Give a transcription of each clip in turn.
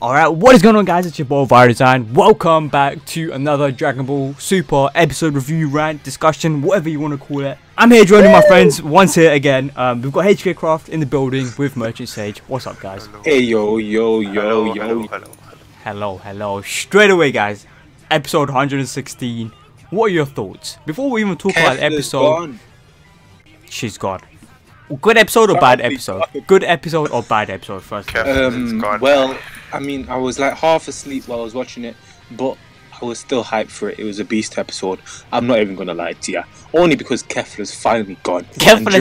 Alright, what is going on, guys? It's your boy Vegeta. Welcome back to another Dragon Ball Super episode review, rant, discussion, whatever you want to call it. I'm here joining my friends once here again. We've got hkcraft in the building with Merchant Sage. What's up, guys? Hello. Hey yo. Hello. Straight away, guys. Episode 116. What are your thoughts? Before we even talk about the episode, gone. She's gone. Good episode or bad episode? Good episode or bad episode first? Well, I mean, I was like half asleep while I was watching it, but I was still hyped for it. It was a beast episode. I'm not even gonna lie to you, only because Kefla's finally gone. Kefla's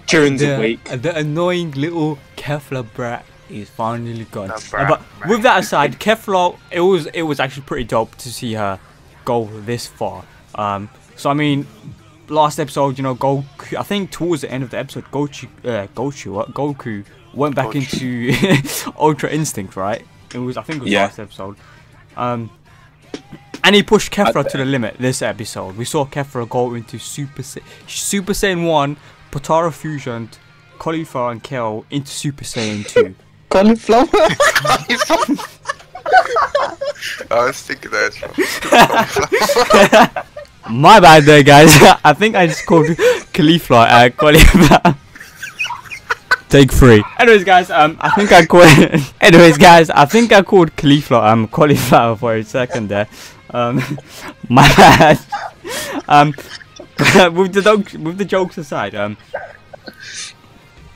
during the wake. The annoying little Kefla brat is finally gone. But with that aside, Kefla, it was actually pretty dope to see her go this far. So I mean, last episode, you know, Goku, I think towards the end of the episode, Goku went back into Ultra Instinct, right? I think it was last episode. And he pushed Kefla to the limit this episode. We saw Kefla go into Super Saiyan 1, Potara fusion, Caulifla and Kale into Super Saiyan 2. Caulifla? I was thinking that. My bad there, guys. I think I just called Caulifla Caulifla. Take 3. Anyways, guys, I think I called Caulifla Cauliflower for a second there. My bad. With the jokes aside,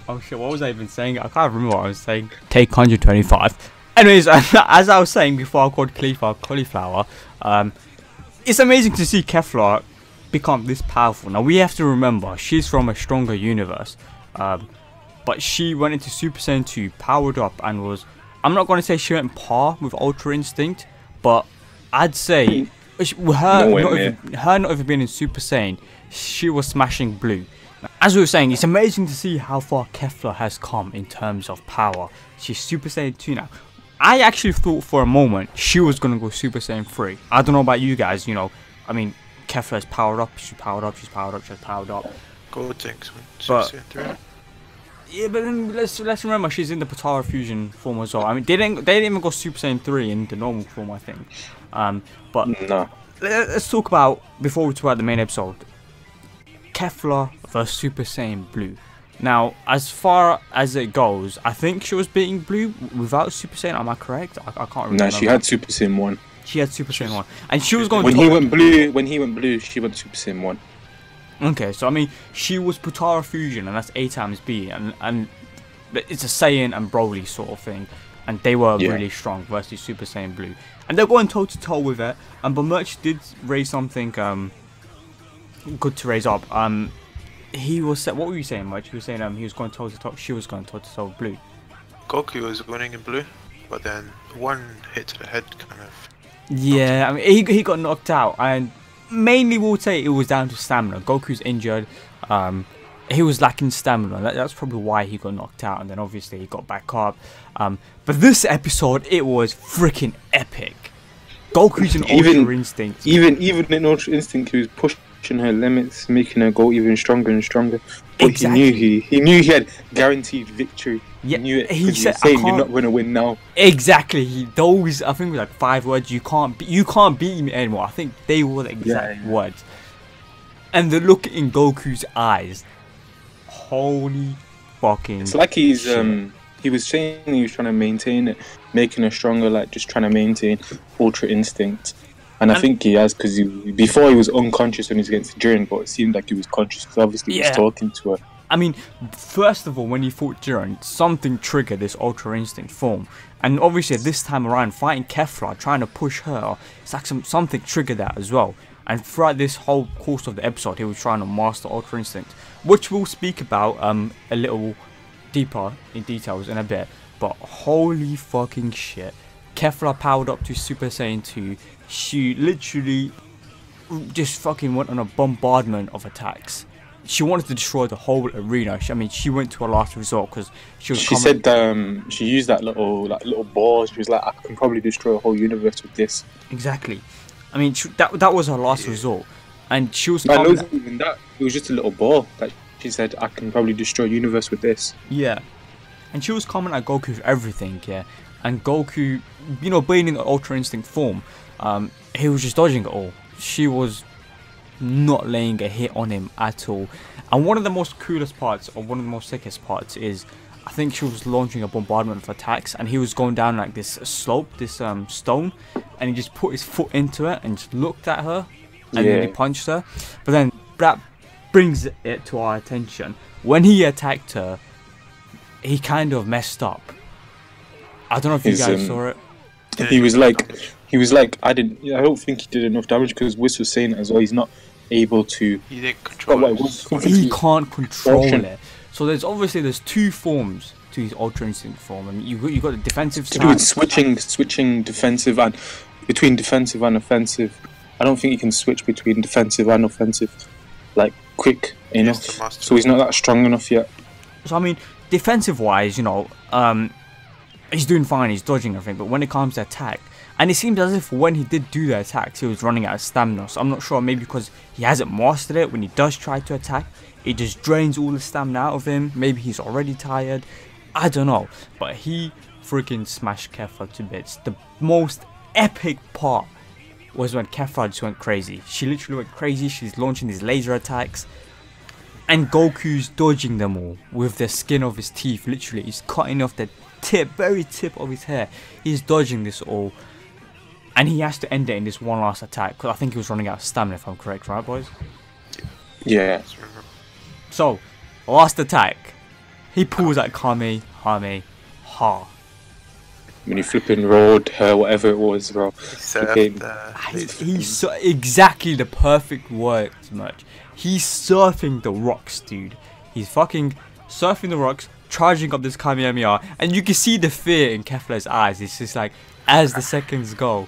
oh shit, what was I even saying? I can't remember what I was saying. Take 125. Anyways, as I was saying before, I called Caulifla Cauliflower. It's amazing to see Kefla become this powerful. Now we have to remember she's from a stronger universe, but she went into Super Saiyan 2, powered up, and was, I'm not going to say she went par with Ultra Instinct, but I'd say her not even being in Super Saiyan, she was smashing blue. Now, as we were saying, it's amazing to see how far Kefla has come in terms of power. She's Super Saiyan 2 now. I actually thought for a moment she was going to go Super Saiyan 3. I don't know about you guys, you know, I mean, Kefla is powered up, she's powered up. Go Jinx with Super Saiyan 3. Yeah, but then let's remember she's in the Potara fusion form as well. I mean, they didn't even go Super Saiyan 3 in the normal form, I think. But no. Let's talk about, before we talk about the main episode, Kefla versus Super Saiyan Blue. Now, as far as it goes, I think she was beating Blue without Super Saiyan. Am I correct? I can't remember. No, she had Super Saiyan 1. She had Super Saiyan 1, and she was going. When he went blue, she went Super Saiyan 1. Okay, so I mean, she was Potara fusion, and that's A times B, and it's a Saiyan and Broly sort of thing, and they were really strong versus Super Saiyan Blue, and they're going toe to toe with it. But Merch did raise something good to raise up. He was, what were you saying, Merch? He was saying he was going toe to toe. She was going toe to toe with Blue. Goku was winning in blue, but then one hit to the head kind of. Yeah, I mean, he got knocked out, and mainly we'll say it was down to stamina. Goku's injured. He was lacking stamina. That's probably why he got knocked out, and then obviously he got back up. But this episode, it was freaking epic. Goku's in Ultra Instinct. Even in Ultra Instinct, he was pushing her limits, making her go even stronger and stronger. But exactly. He knew he had guaranteed victory. Yeah, he knew it. He said, saying you're not going to win now. Exactly. Those, I think, it was like 5 words. You can't beat me anymore. I think they were the exact words. And the look in Goku's eyes, holy fucking. It's like he's he was saying he was trying to maintain it, making her stronger, like just trying to maintain Ultra Instinct. And I think he has, because before he was unconscious when he was against Jiren, but it seemed like he was conscious because obviously he was talking to her. I mean, first of all, when he fought Jiren, something triggered this Ultra Instinct form. And obviously this time around, fighting Kefla, trying to push her, it's like something triggered that as well. And throughout this whole course of the episode, he was trying to master Ultra Instinct, which we'll speak about a little deeper in details in a bit. But holy fucking shit. Kefla powered up to Super Saiyan 2. She literally just fucking went on a bombardment of attacks. She wanted to destroy the whole arena. I mean, she went to a last resort because she was. She said she used that little ball. She was like, I can probably destroy a whole universe with this. Exactly. I mean, that was her last resort, and she was. No, it wasn't even that. It was just a little ball that she said, I can probably destroy a universe with this. Yeah, and she was coming at Goku with everything. Yeah, and Goku, you know, being in Ultra Instinct form, he was just dodging it all. She was not laying a hit on him at all. And one of the most coolest parts, or one of the most sickest parts, is I think she was launching a bombardment of attacks, and he was going down like this slope, this stone, and he just put his foot into it and just looked at her, and then he punched her. But then that brings it to our attention. When he attacked her, he kind of messed up. I don't know if you guys saw it. He was like, I don't think he did enough damage, because Whis was saying it as well. He's not able to. He didn't control it. He can't control it. So there's two forms to his Ultra Instinct form. I mean, you got the defensive side. To do with switching defensive and between defensive and offensive. I don't think he can switch between defensive and offensive like quick enough. So he's not that strong enough yet. So I mean, defensive wise, you know, he's doing fine. He's dodging everything. But when it comes to attack, and it seems as if when he did do the attacks, he was running out of stamina. So I'm not sure, maybe because he hasn't mastered it. When he does try to attack, it just drains all the stamina out of him. Maybe he's already tired. I don't know. But he freaking smashed Kefla to bits. The most epic part was when Kefla just went crazy. She literally went crazy. She's launching these laser attacks. And Goku's dodging them all with the skin of his teeth. Literally, he's cutting off the very tip of his hair. He's dodging this all. And he has to end it in this one last attack, because I think he was running out of stamina, if I'm correct, right, boys? Yeah. So, last attack. He pulls that Kamehameha. When he flipping rolled her, whatever it was, bro. He's exactly the perfect words, much. He's surfing the rocks, dude. He's fucking surfing the rocks, charging up this Kamehameha, and you can see the fear in Kefla's eyes. It's just like, as the seconds go.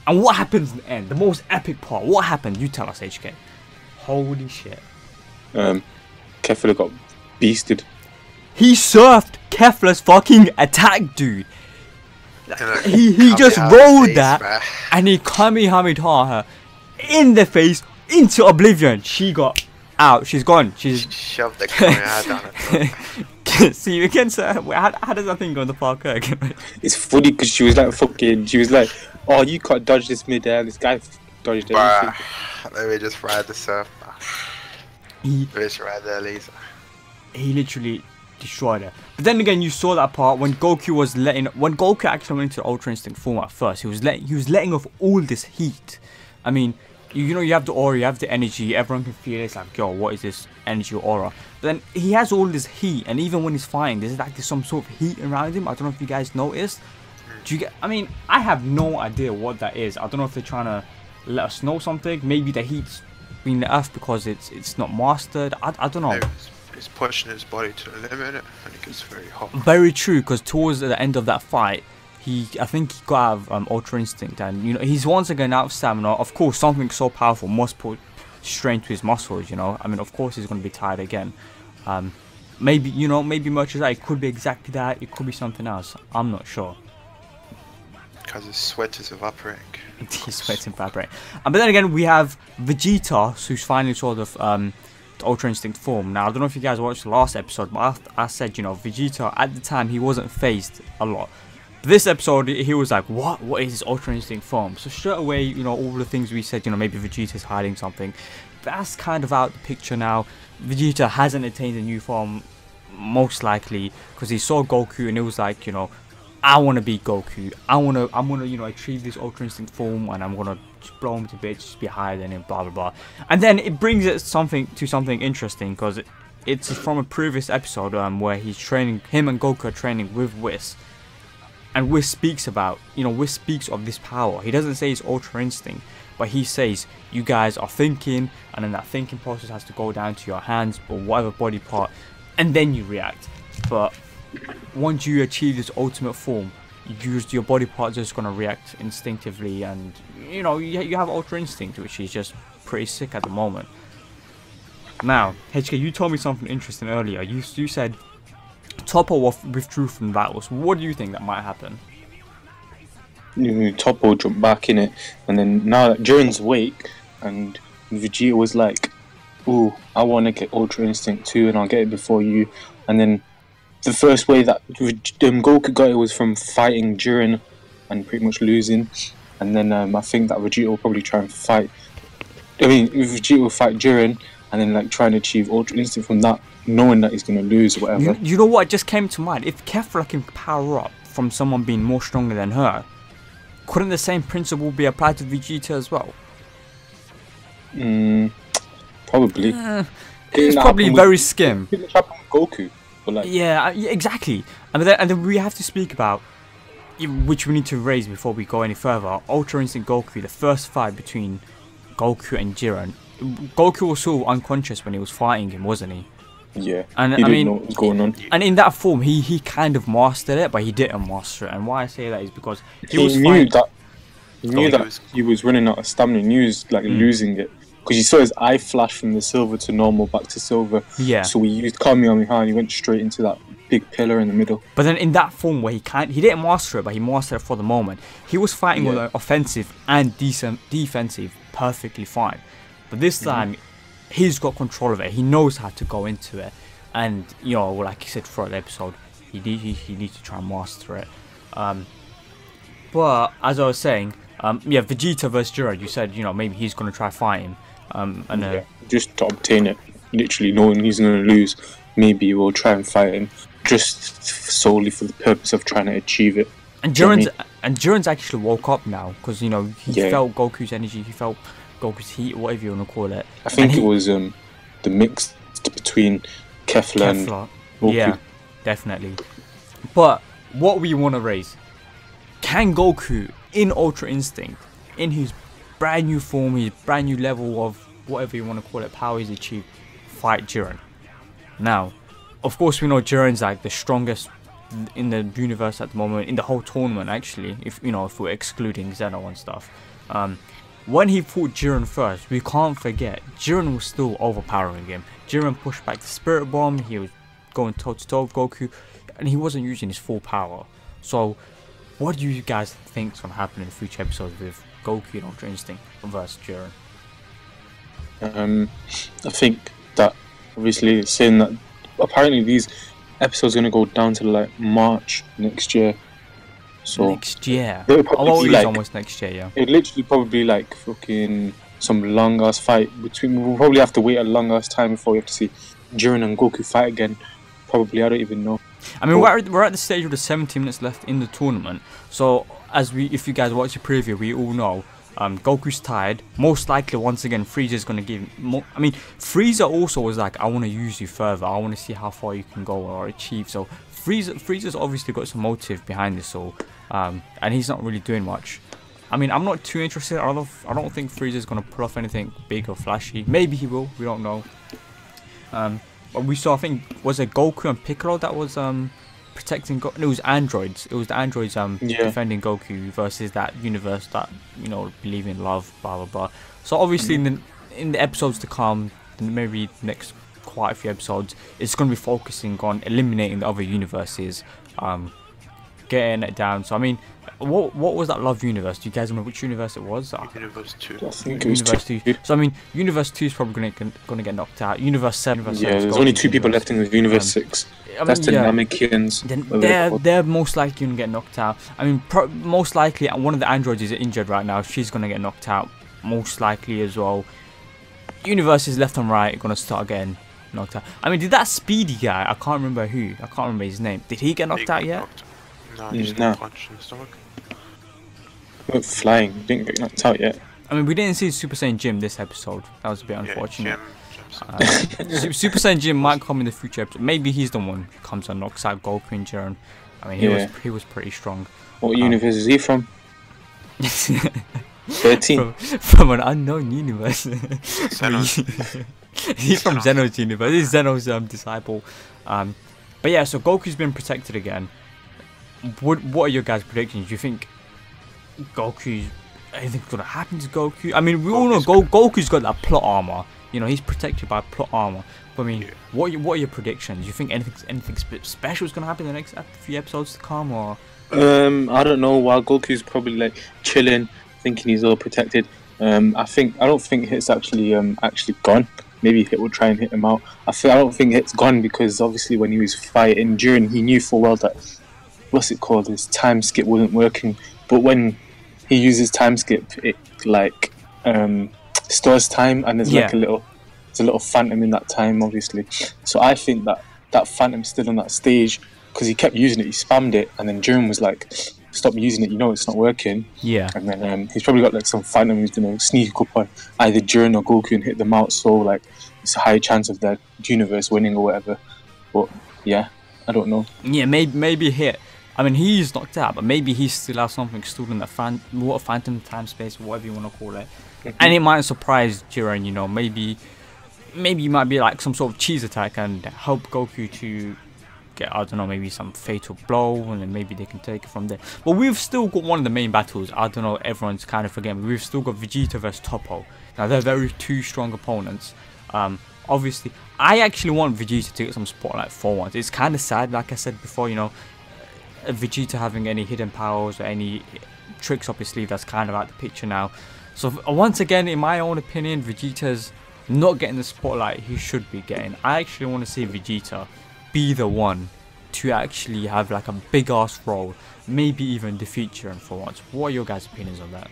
And what happens in the end? The most epic part. What happened? You tell us, HK. Holy shit. Kefla got beasted. He surfed Kefla's fucking attack, dude. He just rolled that, and he Kamehameha her in the face into oblivion. She got out. She's gone. She's shoved the Kamehameha down her. See you again, sir. How does that thing go in the parkour again? It's funny because she was like, oh, you can't dodge this mid-air, and this guy dodged everything. Let me just ride the surf. Let's ride the laser. He literally destroyed her. But then again, you saw that part when Goku actually went into Ultra Instinct form at first. He was letting off all this heat. I mean, you know, you have the aura, you have the energy, everyone can feel it. It's like, yo, what is this energy aura? But then he has all this heat, and even when he's fighting, there's like some sort of heat around him. I don't know if you guys noticed. Do you get? I mean, I have no idea what that is. I don't know if they're trying to let us know something. Maybe the heat's being let off because it's not mastered. I don't know. He's pushing his body to the limit, and it gets very hot. Very true, because towards the end of that fight, I think he got out of Ultra Instinct, and you know, he's once again out of stamina. Of course, something so powerful must put strain to his muscles, you know. I mean, of course he's going to be tired again. Maybe, you know, maybe much as that, it could be exactly that, it could be something else. I'm not sure. Because his sweat is evaporating. His sweat's evaporating. But then again, we have Vegeta, who's finally sort of the Ultra Instinct form. Now, I don't know if you guys watched the last episode, but I said, you know, Vegeta, at the time, he wasn't phased a lot. This episode, he was like, what is this Ultra Instinct form? So straight away, you know, all the things we said, you know, maybe Vegeta's hiding something. That's kind of out the picture now. Vegeta hasn't attained a new form, most likely, because he saw Goku and it was like, you know, I want to be Goku. I'm gonna, you know, achieve this Ultra Instinct form, and I'm gonna blow him to bits, just be higher than him, blah blah blah. And then it brings it something interesting, because it's from a previous episode where he's training, him and Goku are training with Whis. And Whis speaks about, you know, Whis speaks of this power. He doesn't say it's Ultra Instinct, but he says you guys are thinking, and then that thinking process has to go down to your hands or whatever body part, and then you react. But once you achieve this ultimate form, your body parts are just gonna react instinctively, and you know, you have Ultra Instinct, which is just pretty sick at the moment. Now, HK, you told me something interesting earlier. You said Toppo withdrew from battles. What do you think that might happen? Toppo jumped back in it, and then now that Jiren's awake, and Vegeta was like, "Ooh, I want to get Ultra Instinct too, and I'll get it before you." And then the first way that Goku got it was from fighting Jiren and pretty much losing, and then I think that Vegeta will probably try and fight. I mean, Vegeta will fight Jiren and then like try and achieve Ultra Instinct from that, knowing that he's gonna lose or whatever. You know what just came to mind? If Kefla can power up from someone being more stronger than her, couldn't the same principle be applied to Vegeta as well? Probably. It's probably very skim. It happened with Goku. But like, yeah, exactly. And then we have to speak about, which we need to raise before we go any further, Ultra Instinct Goku, the first fight between Goku and Jiren. Goku was sort of unconscious when he was fighting him, wasn't he? Yeah, and he didn't know what was going on. And in that form, he kind of mastered it, but he didn't master it. And why I say that is because he knew that he was running out of stamina. He knew he was like losing it, because you saw his eye flash from the silver to normal back to silver. Yeah. So he used Kamehameha and he went straight into that big pillar in the middle. But then in that form where he didn't master it, but he mastered it for the moment. He was fighting with offensive and defensive perfectly fine. But this time, he's got control of it. He knows how to go into it, and you know, like you said throughout the episode, he needs to try and master it. But as I was saying, Vegeta versus Jiren. You said, you know, maybe he's gonna try fight him. Just to obtain it, literally knowing he's gonna lose. Maybe we'll try and fight him just solely for the purpose of trying to achieve it. And Jiren's actually woke up now, because you know he felt Goku's energy, he felt Goku's heat, whatever you want to call it. I think it was the mix between Kefla and Goku. Yeah, definitely. But what we want to raise, can Goku in Ultra Instinct, in his brand new form, his brand new level of whatever you want to call it, power he's achieved, fight Jiren? Now, of course, we know Jiren's like the strongest in the universe at the moment, in the whole tournament actually, if we're excluding Zeno and stuff. When he fought Jiren first, we can't forget, Jiren was still overpowering him. Jiren pushed back the Spirit Bomb, he was going toe to toe with Goku, and he wasn't using his full power. So, what do you guys think is going to happen in the future episodes with Goku and Ultra Instinct versus Jiren? I think that, obviously, saying that apparently these episodes are going to go down to like March next year. So next year? Like, almost next year, yeah. It'd literally probably be like fucking some long ass fight between. We'll probably have to wait a long ass time before we have to see Jiren and Goku fight again. Probably, I don't even know. I mean, we're at the stage with the 70 minutes left in the tournament. So if you guys watch the preview, we all know Goku's tired. Most likely, once again, Frieza's gonna give more. I mean, Frieza also was like, I want to use you further. I want to see how far you can go or achieve. So Frieza's obviously got some motive behind this all, and he's not really doing much. I mean, I'm not too interested. I don't think Frieza's gonna pull off anything big or flashy. Maybe he will. We don't know. But we saw, I think, was it Goku and Piccolo that was protecting Goku? No, it was androids. It was the androids defending Goku versus that universe that, you know, believe in love, blah blah blah. So obviously in the episodes to come, maybe next quite a few episodes, it's going to be focusing on eliminating the other universes, getting it down. So I mean, what was that love universe? Do you guys remember which universe it was? Universe 2. I think it was Universe 2. 2. So I mean, Universe 2 is probably going to get knocked out. Universe 7. There's only 2 people left in the Universe 6. That's the Namekians. Then they're most likely going to get knocked out. I mean, most likely one of the androids is injured right now. She's going to get knocked out, most likely as well. Universes left and right going to start getting knocked out. I mean, did that Speedy guy? I can't remember his name. Did he get knocked out yet? No, he's got punched in the stomach. Went flying, didn't get knocked out yet. I mean, we didn't see Super Saiyan Jim this episode. That was a bit unfortunate. Super Saiyan Jim might come in the future episode. Maybe he's the one who comes and knocks out Goku and Jiren. I mean, he was pretty strong. What universe is he from? 13. From an unknown universe. He's from Zeno's universe. He's Zeno's disciple. But yeah, so Goku's been protected again. What are your guys' predictions? Do you think anything's gonna happen to Goku? I mean, we all know Goku's got that plot armor. You know, he's protected by plot armor. But I mean, what are your predictions? Do you think anything special is gonna happen in the next few episodes to come, or? I don't know. While Goku's probably like chilling, thinking he's all protected. I don't think it's actually gone. maybe Hit will try and hit him out. I don't think Hit's gone because obviously when he was fighting Jiren, he knew full well that what's it called, his time skip wasn't working. But when he uses time skip, it like stores time, and there's like a little phantom in that time, obviously. So I think that phantom's still on that stage because he kept using it, he spammed it, and then Jiren was like, stop using it, you know it's not working. Yeah. And then he's probably got like some phantom who's gonna sneak up on either Jiren or Goku and hit them out, so like it's a high chance of their universe winning or whatever. But yeah, I don't know. Yeah, maybe Hit. I mean, he's knocked out, but maybe he still has something stored in that phantom time space, whatever you want to call it. And it might surprise Jiren, you know, maybe it might be like some sort of cheese attack and help Goku to get, I don't know, maybe some fatal blow, and then maybe they can take it from there. But we've still got one of the main battles. I don't know, everyone's kind of forgetting, but we've still got Vegeta versus Toppo. Now, they're very two strong opponents. Obviously, I actually want Vegeta to get some spotlight for once. It's kind of sad, like I said before, you know, Vegeta having any hidden powers or any tricks up his sleeve, that's kind of out the picture now. So once again, in my own opinion, Vegeta's not getting the spotlight he should be getting. I actually want to see Vegeta be the one to actually have like a big ass role, maybe even defeat Jiren for once. What are your guys' opinions on that?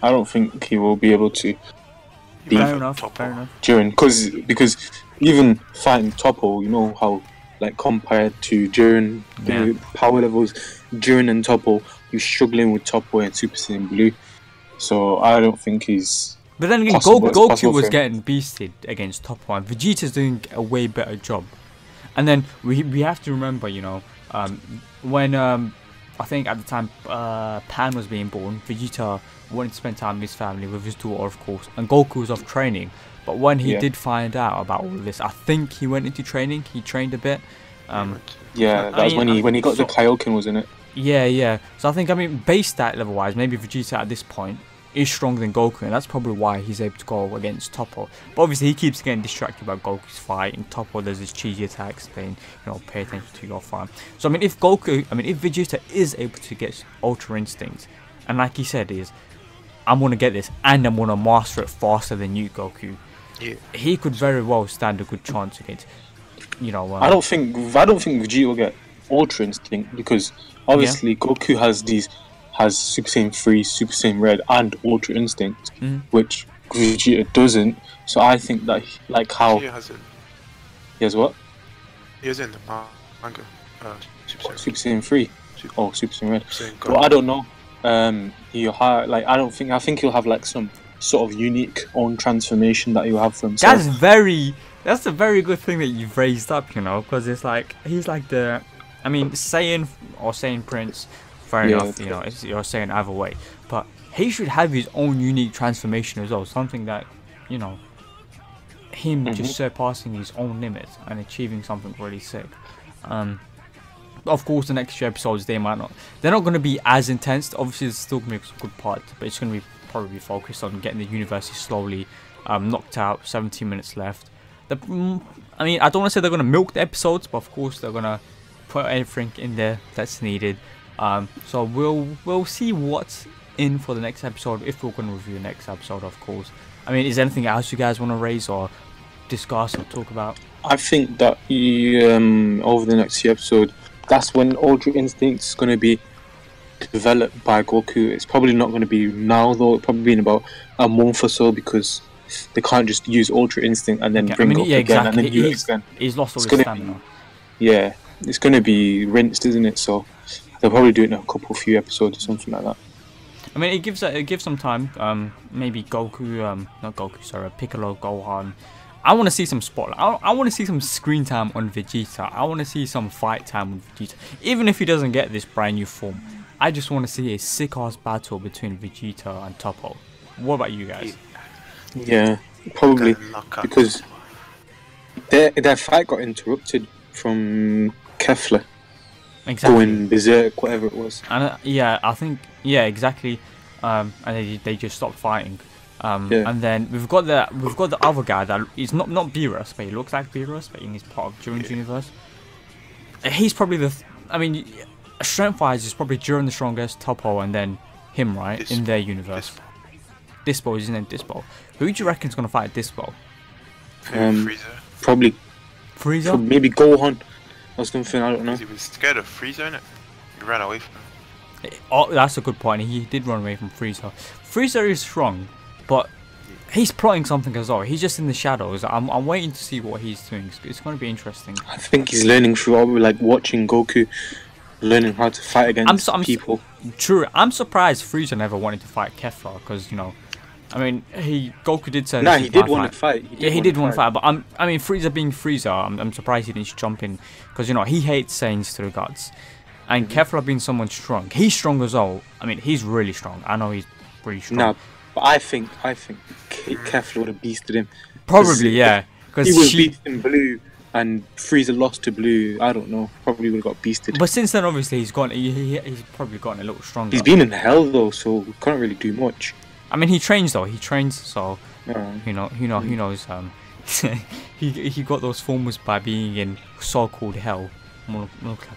I don't think he will be able to beat Fair enough. Jiren because even fighting Toppo, you know how like compared to Jiren, the power levels, Jiren and Toppo, you're struggling with Toppo and Super Saiyan Blue. So I don't think he's. But then again, Goku was getting beasted against Toppo, and Vegeta's doing a way better job. And then we have to remember, you know, when I think at the time Pan was being born, Vegeta wanted to spend time with his family, with his daughter, of course, and Goku was off training. But when he did find out about all of this, I think he went into training. He trained a bit. Yeah, that was when he got the Kaioken, wasn't it? Yeah. So I think, I mean, base stat level wise, maybe Vegeta at this point is stronger than Goku, and that's probably why he's able to go against Toppo. But obviously he keeps getting distracted by Goku's fight, and Toppo does his cheesy attacks saying, you know, pay attention to your fight. So I mean, if Vegeta is able to get Ultra Instinct, and like he said is, I'm gonna get this and I'm gonna master it faster than you, Goku. Yeah. He could very well stand a good chance against, you know. I don't think Vegeta will get Ultra Instinct because obviously Goku has Super Saiyan 3, Super Saiyan Red, and Ultra Instinct, which Vegeta doesn't. So I think that He has it. He has what? He has it in the manga. Super Saiyan 3. Oh, Super Saiyan Red. Well, I don't know. I think he'll have like some sort of unique own transformation that he'll have for himself. That's a very good thing that you've raised up, you know, because it's like he's like Saiyan or Saiyan Prince. Fair enough, you know, you're saying either way, but he should have his own unique transformation as well. Something that, you know, him just surpassing his own limits and achieving something really sick. Of course, the next few episodes they're not going to be as intense. Obviously, there's still going to be a good part, but it's going to be probably focused on getting the university slowly knocked out. 17 minutes left. I mean, I don't want to say they're going to milk the episodes, but of course they're going to put everything in there that's needed. So we'll see what's in for the next episode, if we're going to review the next episode, of course. I mean, is there anything else you guys want to raise or discuss or talk about? I think that over the next few episodes, that's when Ultra Instinct is going to be developed by Goku. It's probably not going to be now, though. It'll probably be in about a month or so, because they can't just use Ultra Instinct and then bring it up again and then use it again. He's lost all his stamina. Yeah, it's going to be rinsed, isn't it? So they'll probably do it in a few episodes or something like that. I mean, it gives some time. Maybe Goku, not Goku, sorry, Piccolo, Gohan. I want to see some spotlight. I want to see some screen time on Vegeta. I want to see some fight time with Vegeta. Even if he doesn't get this brand new form, I just want to see a sick-ass battle between Vegeta and Toppo. What about you guys? Yeah, probably, because their fight got interrupted from Kefla. Exactly. Going berserk, whatever it was. And I think exactly. And they just stopped fighting. And then we've got the other guy that is not Beerus, but he looks like Beerus, but he's part of Jiren's universe. He's probably strength-wise, is probably Jiren the strongest, Toppo, and then him, right, in their universe. Dispo is his name, Dispo. Who do you reckon is gonna fight Dispo? Frieza. Probably Frieza? maybe Gohan or something. I don't know. He was scared of Frieza, innit? He ran away from him. Oh, that's a good point. He did run away from Frieza. Frieza is strong, but he's plotting something as well. He's just in the shadows. I'm waiting to see what he's doing. It's going to be interesting. I think he's learning through like watching Goku, learning how to fight against people. True. I'm surprised Frieza never wanted to fight Kefla because, you know, I mean, Goku did say. Nah, he did want to fight. He did want to fight, but I mean, Frieza being Frieza, I'm surprised he didn't jump in because, you know, he hates Saiyans to the gods. And Kefla being someone strong, he's strong as well. I mean, he's really strong. I know he's pretty strong. Nah, but I think Kefla would have beasted him. Probably, yeah. Because he was beasting Blue, and Frieza lost to Blue. I don't know. Probably would have got beasted. But since then, obviously, he's probably gotten a little stronger. He's been in hell though, so can't really do much. I mean, he trains though. He trains, so he knows. He got those formulas by being in so-called hell. More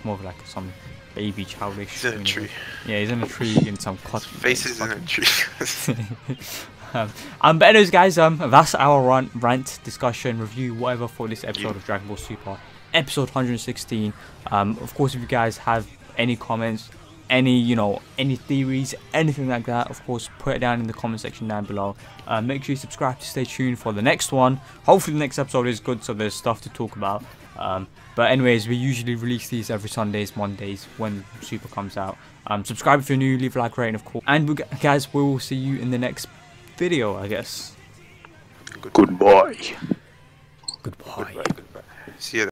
of like some baby childish. He's in a tree. Yeah, he's in a tree in some cotton. Face is in a tree. But anyways, guys, that's our rant, discussion, review, whatever for this episode of Dragon Ball Super, episode 116. Of course, if you guys have any comments, any theories, anything like that, of course, put it down in the comment section down below. Make sure you subscribe to stay tuned for the next one. Hopefully the next episode is good, so there's stuff to talk about. But anyways, we usually release these every Sundays, Mondays when Super comes out. Subscribe if you're new, leave a like, rating, of course. And guys, we will see you in the next video, I guess. Goodbye. Goodbye. See you then.